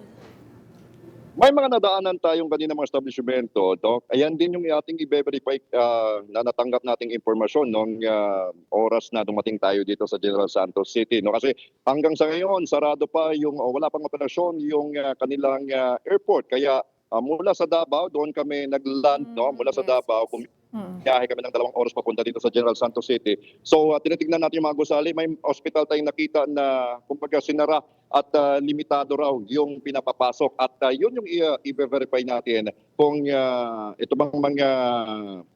May mga nadaanan tayong kanina mga establishmento, Doc. Ayan din yung ating i-verify na natanggap nating impormasyon nung oras na dumating tayo dito sa General Santos City. No? Kasi hanggang sa ngayon, sarado pa wala pang operasyon yung kanilang airport. Kaya mula sa Davao, doon kami nag-land, no? Mula sa Davao, biyahe kami ng 2 oras papunta dito sa General Santos City. So tinitignan natin yung mga gusali. May hospital tayong nakita na kumbaga sinara at limitado raw yung pinapapasok. At yun yung i-verify natin kung ito bang mga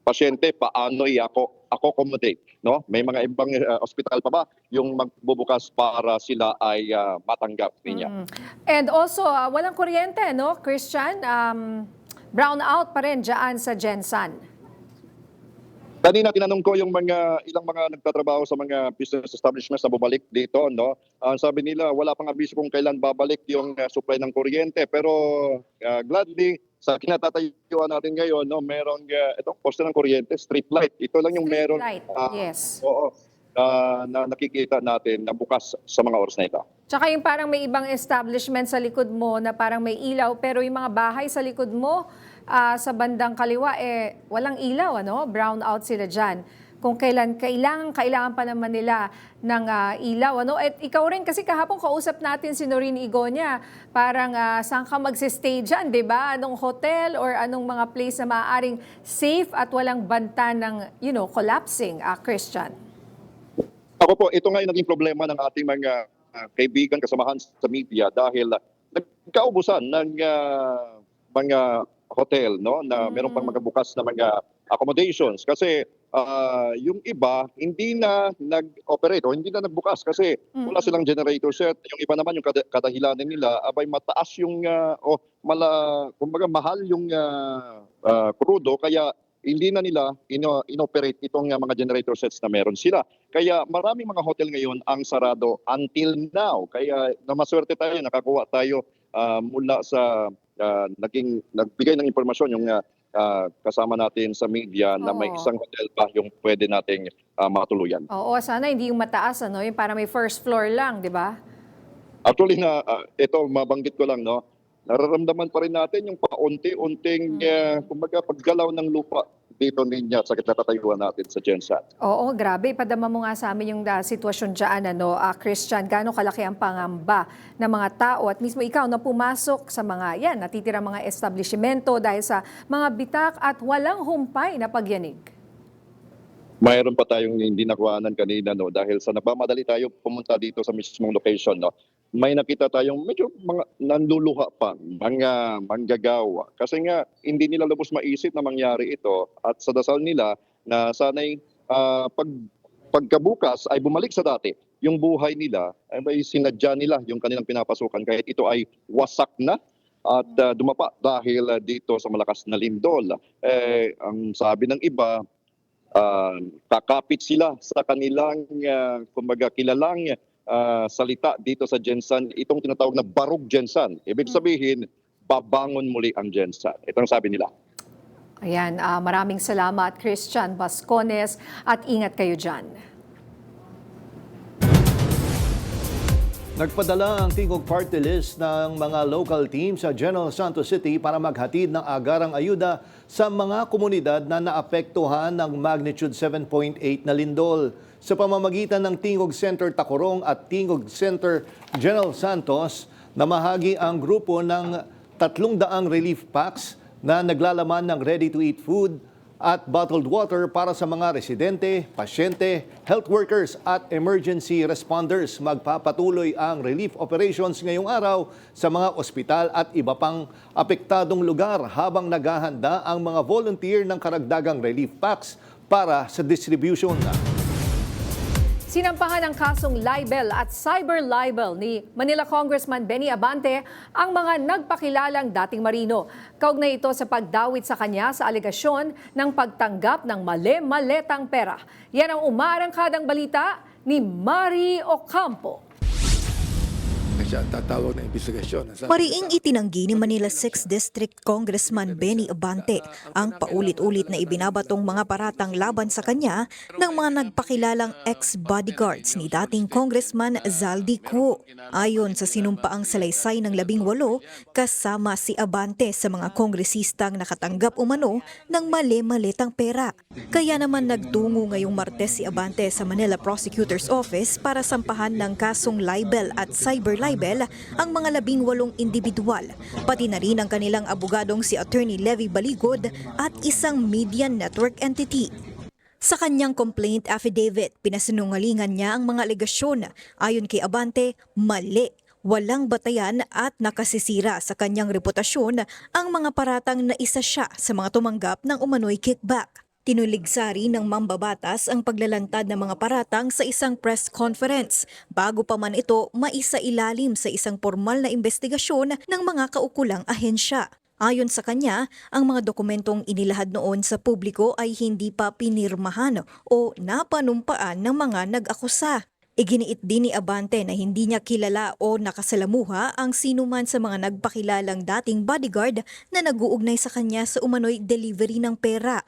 pasyente paano i-accommodate. No? May mga ibang hospital pa ba yung magbubukas para sila ay matanggap niya. And also, walang kuryente, no, Christian? Brown out pa rin dyan sa Jensan. Kanina tinanong ko yung ilang mga nagtatrabaho sa mga business establishments na bumalik dito, no. Sabi nila wala pang abiso kung kailan babalik yung supply ng kuryente, pero gladly sa kinatatayuan natin ngayon, no, merong itong poste ng kuryente, street light. Ito lang yung meron. Yes. Oo. Na nakikita natin na bukas sa mga oras na ito. Tsaka yung parang may ibang establishment sa likod mo na parang may ilaw pero yung mga bahay sa likod mo sa bandang kaliwa walang ilaw, ano? Brown out sila dyan. Kung kailangan pa naman nila ng ilaw, ano? At ikaw rin kasi kahapon kausap natin si Noreen Igonia, parang saan ka magsistay dyan, di ba? Anong hotel or anong mga place na maaaring safe at walang banta ng, collapsing, Christian? Ako po, ito nga yung naging problema ng ating mga kaibigan, kasamahan sa media dahil nagkaubusan ng mga hotel, no, na meron pang magabukas na mga accommodations kasi yung iba hindi na nag-operate o hindi na nagbukas kasi wala silang generator set. Yung iba naman yung kadahilanan nila abay mataas yung kumbaga mahal yung krudo kaya hindi na nila inoperate itong mga generator sets na meron sila. Kaya maraming mga hotel ngayon ang sarado until now. Kaya namaswerte tayo, nakakuha tayo mula sa nagbigay ng impormasyon yung kasama natin sa media na may isang hotel pa yung pwede nating matuluyan. Oo, sana hindi yung mataas, ano? Yung para may first floor lang, di ba? Actually, ito mabanggit ko lang, no? Nararamdaman pa rin natin yung paunti-unting kumbaga paggalaw ng lupa dito niya sa kinatatayuan natin sa Jensan. Oo, grabe. Padama mo nga sa amin yung sitwasyon dyan, Christian. Gaano kalaki ang pangamba ng mga tao at mismo ikaw na pumasok sa mga natitirang mga establishmento dahil sa mga bitak at walang humpay na pagyanig. Mayroon pa tayong hindi nakuhanan kanina, no, dahil sa nagmamadali tayo pumunta dito sa mismong location, no. may nakita tayong medyo mga nanluluha pa, mga manggagawa. Kasi nga, hindi nila lubos maisip na mangyari ito at sa dasal nila na sana'y pagkabukas ay bumalik sa dati. Yung buhay nila, ay sinadya nila yung kanilang pinapasukan kahit ito ay wasak na at dumapa dahil dito sa malakas na lindol. Ang sabi ng iba, kakapit sila sa kanilang kumbaga kilalang salita dito sa Gensan, itong tinatawag na Barug Gensan. Ibig sabihin, babangon muli ang Gensan. Ito ang sabi nila. Ayan, maraming salamat Christian Bascones at ingat kayo dyan. Nagpadala ang Tingog Party List ng mga local team sa General Santos City para maghatid ng agarang ayuda sa mga komunidad na naapektuhan ng magnitude 7.8 na lindol. Sa pamamagitan ng Tingog Center Tacorong at Tingog Center General Santos, namahagi ang grupo ng 300 relief packs na naglalaman ng ready-to-eat food at bottled water para sa mga residente, pasyente, health workers at emergency responders. Magpapatuloy ang relief operations ngayong araw sa mga ospital at iba pang apektadong lugar habang naghahanda ang mga volunteer ng karagdagang relief packs para sa distribution. Sinampahan ng kasong libel at cyber libel ni Manila Congressman Benny Abante ang mga nagpakilalang dating marino. Kaugnay ito sa pagdawit sa kanya sa alegasyon ng pagtanggap ng mali-maletang pera. Yan ang umarangkadang balita ni Mari Ocampo. Tatawag na investigasyon. Mariing itinanggi ni Manila 6th District Congressman Benny Abante ang paulit-ulit na ibinabatong mga paratang laban sa kanya ng mga nagpakilalang ex-bodyguards ni dating Congressman Zaldi Cuo. Ayon sa sinumpaang salaysay ng 18, kasama si Abante sa mga kongresistang nakatanggap umano ng mali-malitang pera. Kaya naman nagtungo ngayong Martes si Abante sa Manila Prosecutor's Office para sampahan ng kasong libel at cyber libel ang mga 18 individual, pati na rin ang kanilang abogadong si Attorney Levy Baligod at isang media network entity. Sa kanyang complaint affidavit, pinasinungalingan niya ang mga alegasyon. Ayon kay Abante, mali, walang batayan at nakasisira sa kanyang reputasyon ang mga paratang na isa siya sa mga tumanggap ng umano'y kickback. Tinuligsari ng mambabatas ang paglalantad ng mga paratang sa isang press conference bago pa man ito maisailalim sa isang formal na investigasyon ng mga kaukulang ahensya. Ayon sa kanya, ang mga dokumentong inilahad noon sa publiko ay hindi pa pinirmahan o napanumpaan ng mga nag-akusa. Iginiit din ni Abante na hindi niya kilala o nakasalamuha ang sinuman sa mga nagpakilalang dating bodyguard na nag-uugnay sa kanya sa umano'y delivery ng pera.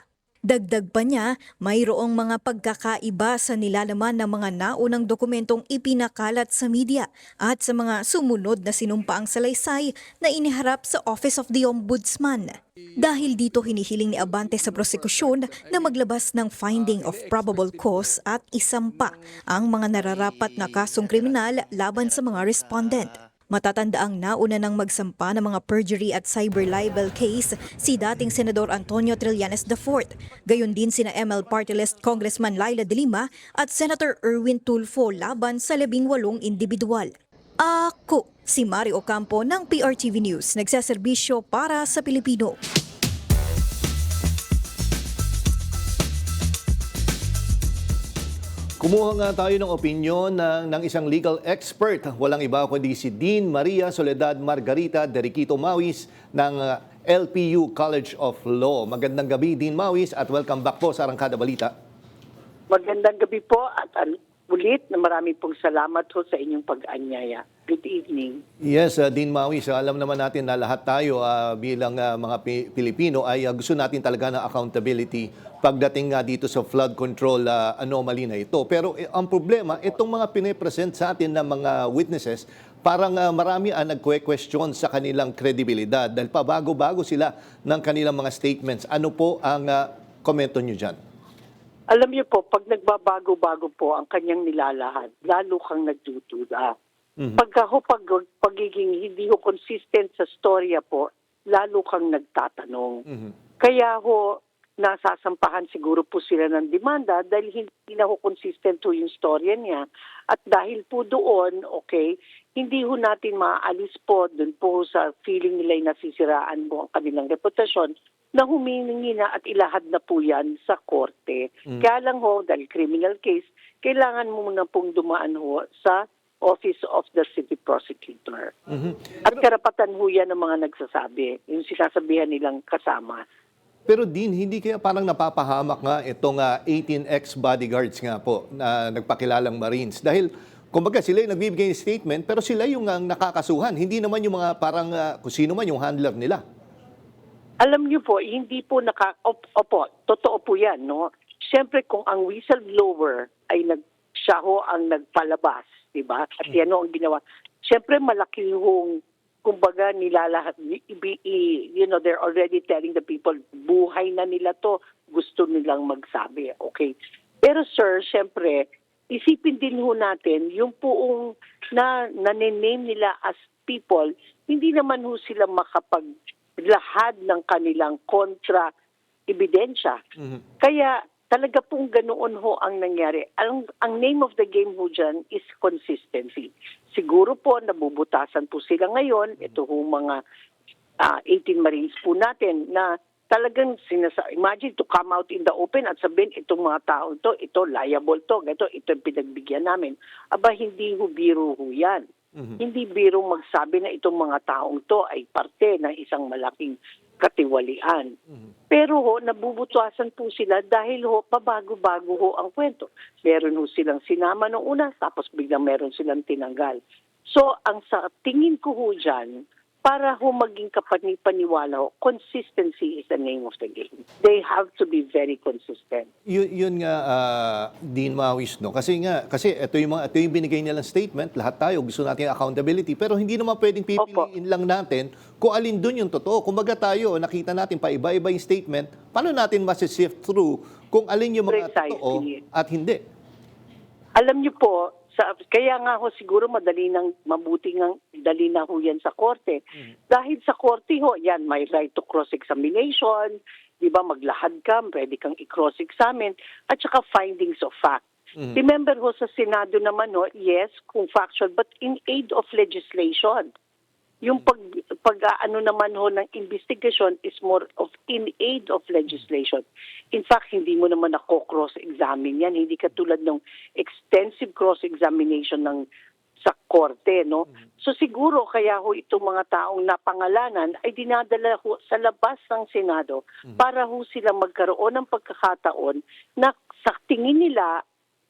Dagdag pa niya, mayroong mga pagkakaiba sa nilalaman ng mga naunang dokumentong ipinakalat sa media at sa mga sumunod na sinumpaang salaysay na iniharap sa Office of the Ombudsman. Dahil dito hinihiling ni Abante sa prosekusyon na maglabas ng finding of probable cause at isampa ang mga nararapat na kasong kriminal laban sa mga respondent. Matatandaang nauna nang magsampa ng mga perjury at cyber libel case si dating Senador Antonio Trillanes IV. Gayon din sina ML Party List Congressman Laila De Lima at Senator Erwin Tulfo laban sa 18 individual. Ako si Mari Ocampo ng PRTV News, nagseserbisyo para sa Pilipino. Kumuha nga tayo ng opinyon ng isang legal expert. Walang iba kundi si Dean Maria Soledad Margarita Deriquito Mawis ng LPU College of Law. Magandang gabi, Dean Mawis, at welcome back po sa Arangkada Balita. Magandang gabi po at ulit na marami pong salamat ho sa inyong pag-anyaya. Good evening. Yes, Dean Mawis, alam naman natin na lahat tayo bilang mga Pilipino ay gusto natin talaga ng accountability pagdating nga dito sa flood control anomaly na ito. Pero ang problema, itong mga pinipresent sa atin ng mga witnesses, parang marami ang nagque-question sa kanilang kredibilidad dahil pabago-bago sila ng kanilang mga statements. Ano po ang komento nyo dyan? Alam niyo po, pag nagbabago-bago po ang kanyang nilalahad, lalo kang nagdududa. Pagiging hindi ho consistent sa storya po, lalo kang nagtatanong. Kaya ho, nasasampahan siguro po sila ng demanda dahil hindi na ho consistent ho yung storya niya. At dahil po doon, okay, hindi ho natin maaalis po doon po sa feeling nila yung nasisiraan mo ang kanilang reputasyon na humihingi na at ilahad na po yan sa korte. Kaya lang ho, dahil criminal case, kailangan mo muna pong dumaan ho sa Office of the City Prosecutor. At karapatan ho yan ng mga nagsasabi, yung sinasabihan nilang kasama. Pero Dean, hindi kaya parang napapahamak nga itong 18 ex-bodyguards nga po na nagpakilalang Marines? Dahil, kumbaga, sila yung nagbibigay ng statement, pero sila yung nakakasuhan. Hindi naman yung mga parang kung sino man yung handler nila. Alam niyo po, hindi po opo, totoo po yan, no? Siyempre, kung ang whistleblower ay siya ho ang nagpalabas, di ba? At yan ho ang ginawa. Siyempre, malaki hong kumbaga nilalahat, they're already telling the people, buhay na nila to, gusto nilang magsabi, okay? Pero sir, syempre, isipin din ho natin, yung poong name nila as people, hindi naman ho sila makapaglahad ng kanilang kontra-ebidensya. Kaya talaga pong ganoon ho ang nangyari. Ang name of the game ho dyan is consistency. Siguro po nabubutasan po sila ngayon, ito ho mga 18 Marines po natin na talagang imagine to come out in the open at sabihin itong mga tao ito liable to, ito yung pinagbigyan namin. Aba, hindi ho biro ho yan. Hindi biro magsabi na itong mga taong to ay parte ng isang malaking katiwalian. Pero ho, nabubutasan po sila dahil ho, pabago-bago ho ang kwento. Meron ho silang sinama noong una, tapos biglang meron silang tinanggal. So, ang sa tingin ko ho dyan, para ho maging kapani-paniwala ho, consistency is the name of the game. They have to be very consistent. Yun nga, Dean Mawis, no? Kasi ito yung binigay nilang statement, lahat tayo gusto natin accountability, pero hindi naman pwedeng pipiliin lang natin kung alin dun yung totoo. Kumbaga tayo, nakita natin pa iba-iba yung statement, paano natin masisift through kung alin yung mga totoo at hindi? Alam niyo po, kaya nga ho siguro dali na ho yan sa korte. Dahil sa korte ho, yan, may right to cross-examination, di ba, maglahad ka, pwede kang i-cross-examine, at saka findings of fact. Remember ho, sa Senado naman ho, yes, kung factual, but in aid of legislation. Yung pag-ano naman ho ng investigation is more of in aid of legislation. In fact, hindi mo naman ako cross-examine yan. Hindi katulad ng extensive cross-examination sa korte, no? So siguro kaya ho itong mga taong napangalanan ay dinadala ho sa labas ng Senado para ho sila magkaroon ng pagkakataon na sa tingin nila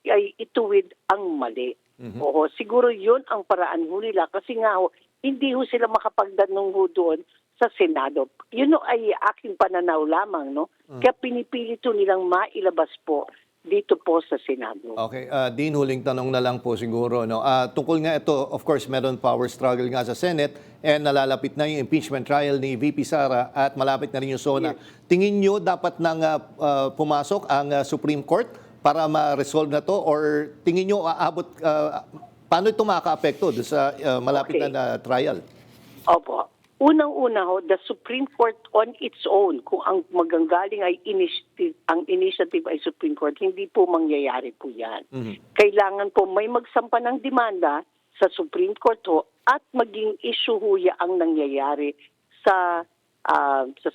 ay ituwid ang mali. Oo, siguro yun ang paraan ho nila kasi nga ho, hindi ho sila makapagdanong ho doon sa Senado. Yun ay aking pananaw lamang, no? Kaya pinipilito nilang mailabas po dito po sa Senado. Okay, Dean, huling tanong na lang po siguro, no? Tungkol nga ito, of course, meron power struggle nga sa Senate and nalalapit na yung impeachment trial ni VP Sara at malapit na rin yung SONA. Yes. Tingin nyo dapat nang pumasok ang Supreme Court para ma-resolve na to or tingin nyo aabot paano ito makaka-apekto sa malapit na trial? Opo. Unang-una ho, the Supreme Court on its own, kung ang maganggaling ay initiative ay Supreme Court, hindi po mangyayari po yan. Kailangan po may magsampa ng demanda sa Supreme Court ho at maging issue ho ang nangyayari sa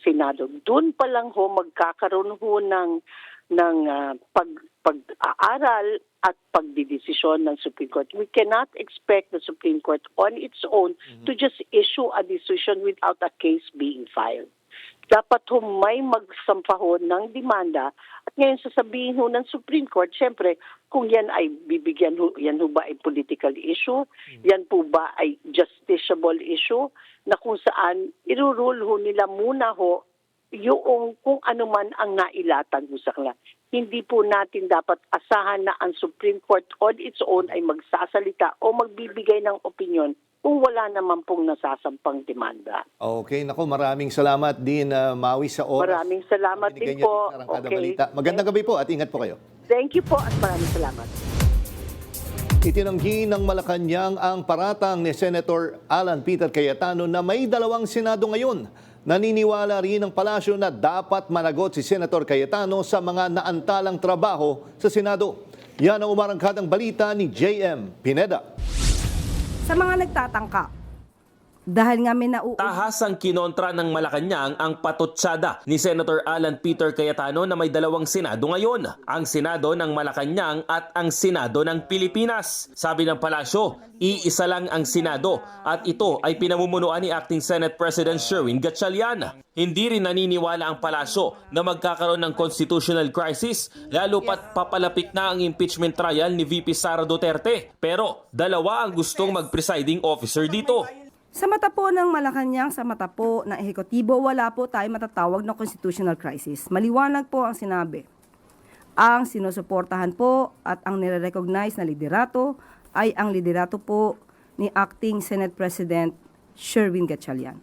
Senado. Doon pa lang ho magkakaroon ho ng pag-aaral at pagdidesisyon ng Supreme Court. We cannot expect the Supreme Court on its own to just issue a decision without a case being filed. Dapat ho may magsampahon ng demanda at ngayon sasabihin ho ng Supreme Court, syempre, kung yan ay bibigyan ho, yan ho ba ay political issue, yan po ba ay justiciable issue, na kung saan irurule ho nila muna ho yung kung ano man ang nailatag ho sa kanila. Hindi po natin dapat asahan na ang Supreme Court on its own ay magsasalita o magbibigay ng opinion kung wala naman pong nasasampang demanda. Okay, nako, maraming salamat din, Mawis, sa oras. Maraming salamat din po. Okay. Magandang gabi po at ingat po kayo. Thank you po at maraming salamat. Itinanggi ng Malacanang ang paratang ni Senator Alan Peter Cayetano na may 2 Senado ngayon Naniniwala rin ang palasyo na dapat managot si Senator Cayetano sa mga naantalang trabaho sa Senado. Yan ang umarangkadang balita ni JM Pineda. Sa mga nagtatangka, dahil nga may tahasang kinontra ng Malacanang ang patutsada ni Senator Alan Peter Cayetano na may dalawang Senado ngayon, ang Senado ng Malacanang at ang Senado ng Pilipinas. Sabi ng palasyo, iisa lang ang Senado at ito ay pinamumunuan ni Acting Senate President Sherwin Gatchalian. Hindi rin naniniwala ang palasyo na magkakaroon ng constitutional crisis lalo pat papalapit na ang impeachment trial ni VP Sara Duterte. Pero dalawa ang gustong mag-presiding officer dito. Sa mata po ng Malacanang, sa mata po ng ehekutibo, wala po tayo matatawag na constitutional crisis. Maliwanag po ang sinabi. Ang sinusuportahan po at ang nire-recognize na liderato ay ang liderato po ni Acting Senate President Sherwin Gatchalian.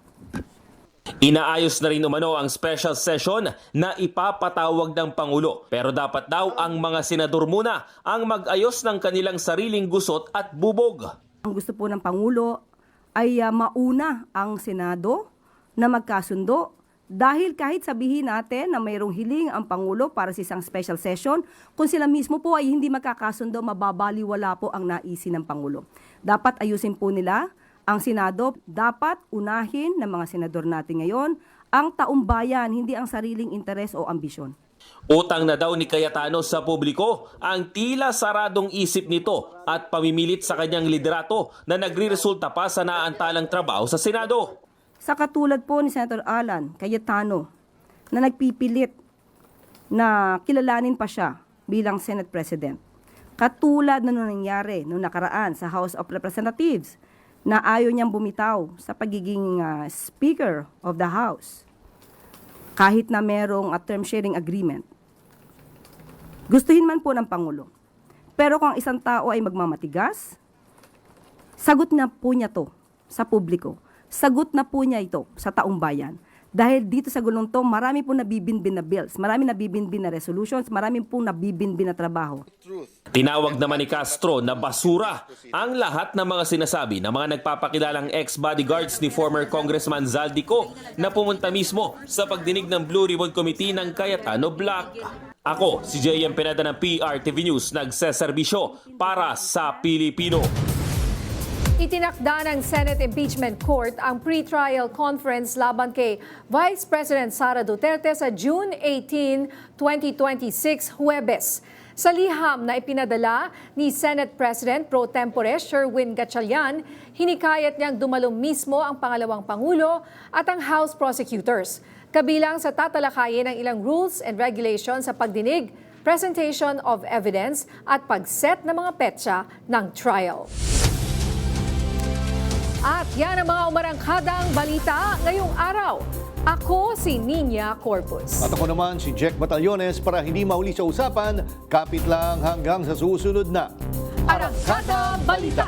Inaayos na rin umano ang special session na ipapatawag ng Pangulo. Pero dapat daw ang mga senador muna ang mag-ayos ng kanilang sariling gusot at bubog. Ang gusto po ng Pangulo ay mauna ang Senado na magkasundo dahil kahit sabihin natin na mayroong hiling ang Pangulo para sa isang special session, kung sila mismo po ay hindi magkakasundo, mababaliwala po ang naisin ng Pangulo. Dapat ayusin po nila ang Senado, dapat unahin ng mga senador natin ngayon ang taumbayan, hindi ang sariling interes o ambisyon. Utang na daw ni Cayetano sa publiko ang tila saradong isip nito at pamimilit sa kanyang liderato na nagriresulta pa sa naantalang trabaho sa Senado. Sa katulad po ni Senator Alan Cayetano na nagpipilit na kilalanin pa siya bilang Senate President. Katulad na nung nangyari noong nakaraan sa House of Representatives na ayaw niyang bumitaw sa pagiging Speaker of the House. Kahit na merong term sharing agreement. Gustuhin man po ng Pangulo. Pero kung ang isang tao ay magmamatigas, sagot na po niya to sa publiko. Sagot na po niya ito sa taong bayan. Dahil dito sa gulong to, marami po nabibinbin na bills, marami nabibinbin na resolutions, marami po nabibinbin na trabaho. Tinawag naman ni Castro na basura ang lahat ng mga sinasabi ng mga nagpapakilalang ex-bodyguards ni former Congressman Zaldico na pumunta mismo sa pagdinig ng Blue Ribbon Committee ng Cayetano Black. Ako, si JM Pineda ng PRTV News, nagseserbisyo para sa Pilipino. Itinakda ng Senate Impeachment Court ang pre-trial conference laban kay Vice President Sara Duterte sa June 18, 2026, Huwebes. Sa liham na ipinadala ni Senate President pro tempore Sherwin Gatchalian, hinikayat niyang dumalo mismo ang pangalawang Pangulo at ang House prosecutors. Kabilang sa tatalakayin ng ilang rules and regulations sa pagdinig, presentation of evidence at pagset ng mga petsa ng trial. At yan ang mga umarangkadang balita ngayong araw. Ako si Nina Corpus. At ako naman si Jack Batallones. Para hindi mahuli sa usapan, kapit lang hanggang sa susunod na Arangkada Balita.